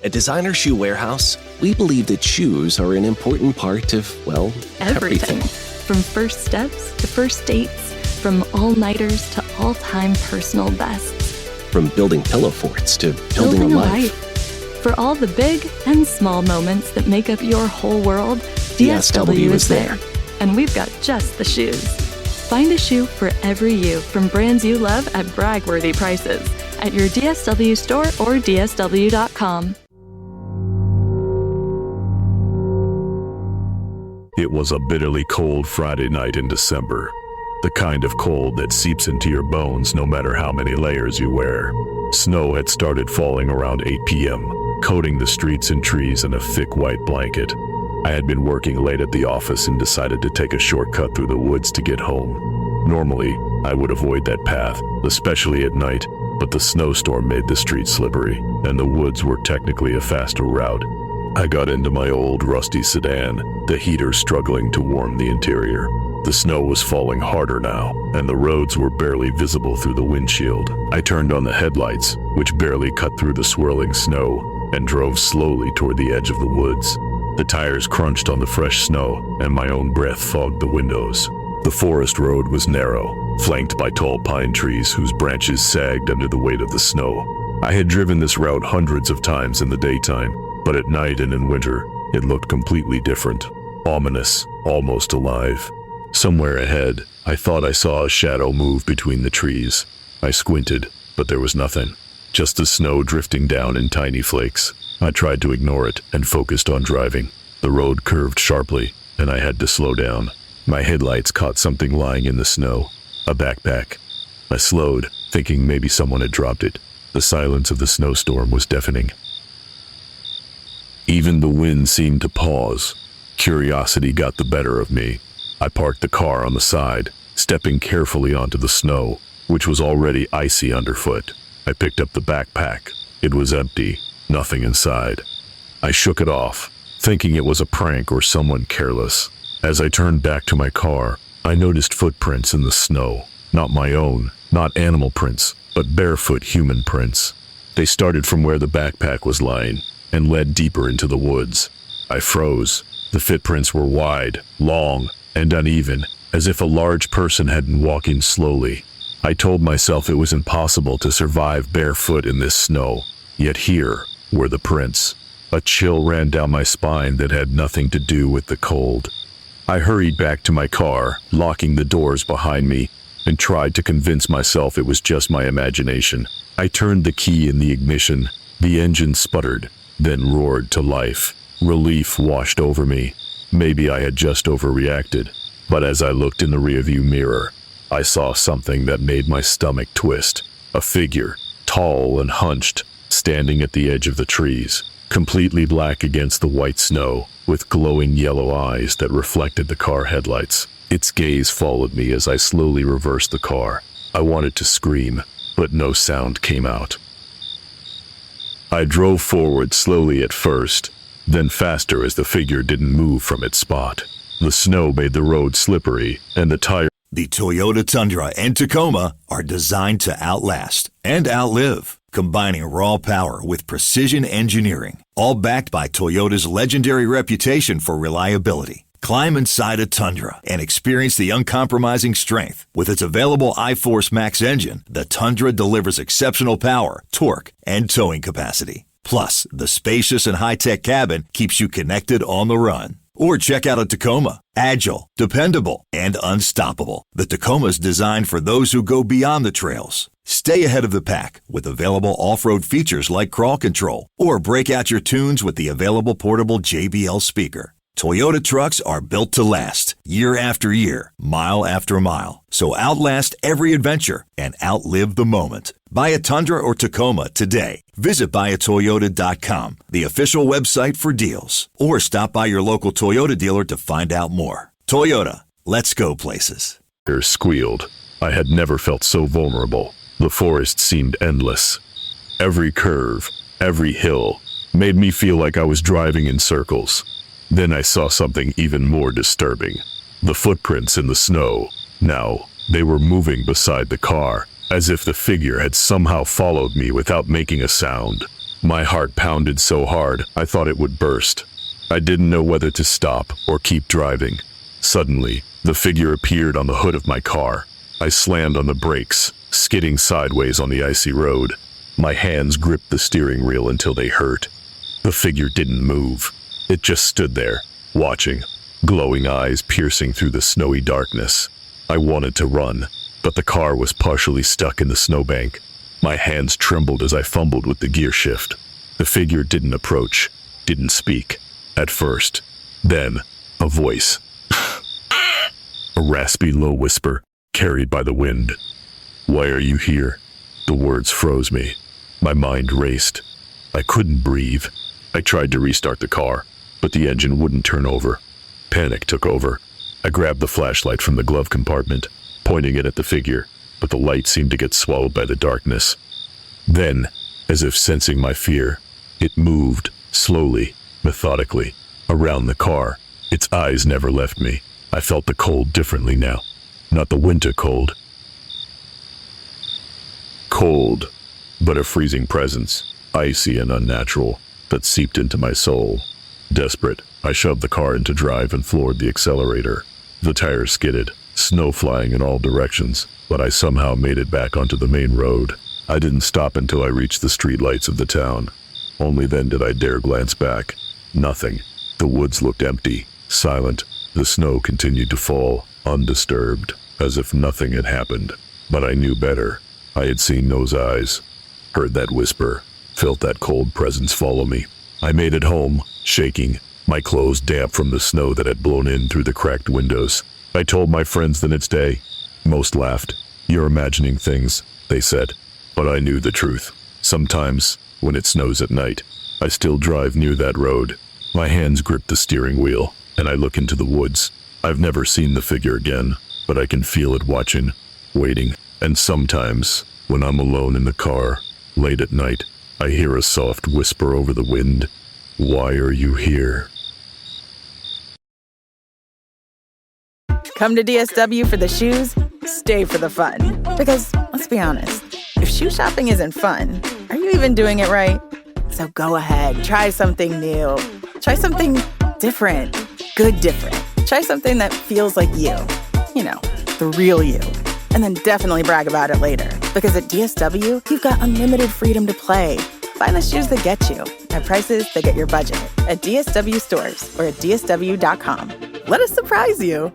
At Designer Shoe Warehouse, we believe that shoes are an important part of, well, everything. From first steps to first dates, from all-nighters to all-time personal bests. From building pillow forts to building a life. For all the big and small moments that make up your whole world, DSW is there. And we've got just the shoes. Find a shoe for every you from brands you love at brag-worthy prices at your DSW store or DSW.com. It was a bitterly cold Friday night in December. The kind of cold that seeps into your bones no matter how many layers you wear. Snow had started falling around 8 p.m., coating the streets and trees in a thick white blanket. I had been working late at the office and decided to take a shortcut through the woods to get home. Normally, I would avoid that path, especially at night, but the snowstorm made the streets slippery, and the woods were technically a faster route. I got into my old rusty sedan, the heater struggling to warm the interior. The snow was falling harder now, and the roads were barely visible through the windshield. I turned on the headlights, which barely cut through the swirling snow, and drove slowly toward the edge of the woods. The tires crunched on the fresh snow, and my own breath fogged the windows. The forest road was narrow, flanked by tall pine trees whose branches sagged under the weight of the snow. I had driven this route hundreds of times in the daytime, but at night and in winter, it looked completely different. Ominous, almost alive. Somewhere ahead, I thought I saw a shadow move between the trees. I squinted, but there was nothing. Just the snow drifting down in tiny flakes. I tried to ignore it and focused on driving. The road curved sharply, and I had to slow down. My headlights caught something lying in the snow. A backpack. I slowed, thinking maybe someone had dropped it. The silence of the snowstorm was deafening. Even the wind seemed to pause. Curiosity got the better of me. I parked the car on the side, stepping carefully onto the snow, which was already icy underfoot. I picked up the backpack. It was empty, nothing inside. I shook it off, thinking it was a prank or someone careless. As I turned back to my car, I noticed footprints in the snow. Not my own, not animal prints, but barefoot human prints. They started from where the backpack was lying and led deeper into the woods. I froze. The footprints were wide, long, and uneven, as if a large person had been walking slowly. I told myself it was impossible to survive barefoot in this snow, yet here were the prints. A chill ran down my spine that had nothing to do with the cold. I hurried back to my car, locking the doors behind me, and tried to convince myself it was just my imagination. I turned the key in the ignition. The engine sputtered, then roared to life. Relief washed over me. Maybe I had just overreacted, but as I looked in the rearview mirror, I saw something that made my stomach twist. A figure, tall and hunched, standing at the edge of the trees, completely black against the white snow, with glowing yellow eyes that reflected the car headlights. Its gaze followed me as I slowly reversed the car. I wanted to scream, but no sound came out. I drove forward slowly at first, then faster as the figure didn't move from its spot. The snow made the road slippery, and the tire... The Toyota Tundra and Tacoma are designed to outlast and outlive, combining raw power with precision engineering, all backed by Toyota's legendary reputation for reliability. Climb inside a Tundra and experience the uncompromising strength. With its available iForce Max engine, the Tundra delivers exceptional power, torque, and towing capacity. Plus, the spacious and high-tech cabin keeps you connected on the run. Or check out a Tacoma. Agile, dependable, and unstoppable. The Tacoma's designed for those who go beyond the trails. Stay ahead of the pack with available off-road features like crawl control. Or break out your tunes with the available portable JBL speaker. Toyota trucks are built to last, year after year, mile after mile. So outlast every adventure and outlive the moment. Buy a Tundra or Tacoma today. Visit buyatoyota.com, the official website for deals. Or stop by your local Toyota dealer to find out more. Toyota, let's go places. Squealed. I had never felt so vulnerable. The forest seemed endless. Every curve, every hill, made me feel like I was driving in circles. Then I saw something even more disturbing. The footprints in the snow. Now, they were moving beside the car, as if the figure had somehow followed me without making a sound. My heart pounded so hard, I thought it would burst. I didn't know whether to stop or keep driving. Suddenly, the figure appeared on the hood of my car. I slammed on the brakes, skidding sideways on the icy road. My hands gripped the steering wheel until they hurt. The figure didn't move. It just stood there, watching, glowing eyes piercing through the snowy darkness. I wanted to run, but the car was partially stuck in the snowbank. My hands trembled as I fumbled with the gear shift. The figure didn't approach, didn't speak, at first. Then, a voice. A raspy, low whisper, carried by the wind. "Why are you here?" The words froze me. My mind raced. I couldn't breathe. I tried to restart the car, but the engine wouldn't turn over. Panic took over. I grabbed the flashlight from the glove compartment, pointing it at the figure, but the light seemed to get swallowed by the darkness. Then, as if sensing my fear, it moved, slowly, methodically, around the car. Its eyes never left me. I felt the cold differently now. Not the winter cold. Cold, but a freezing presence, icy and unnatural, that seeped into my soul. Desperate, I shoved the car into drive and floored the accelerator. The tires skidded, snow flying in all directions, but I somehow made it back onto the main road. I didn't stop until I reached the streetlights of the town. Only then did I dare glance back. Nothing. The woods looked empty, silent. The snow continued to fall, undisturbed, as if nothing had happened. But I knew better. I had seen those eyes, heard that whisper, felt that cold presence follow me. I made it home, shaking, my clothes damp from the snow that had blown in through the cracked windows. I told my friends the next day. Most laughed. "You're imagining things," they said. But I knew the truth. Sometimes, when it snows at night, I still drive near that road. My hands grip the steering wheel, and I look into the woods. I've never seen the figure again, but I can feel it watching, waiting. And sometimes, when I'm alone in the car, late at night, I hear a soft whisper over the wind. "Why are you here?" Come to DSW for the shoes, stay for the fun. Because, let's be honest, if shoe shopping isn't fun, are you even doing it right? So go ahead, try something new. Try something different. Good different. Try something that feels like you. You know, the real you. And then definitely brag about it later. Because at DSW, you've got unlimited freedom to play. Find the shoes that get you at prices that get your budget at DSW stores or at DSW.com. Let us surprise you.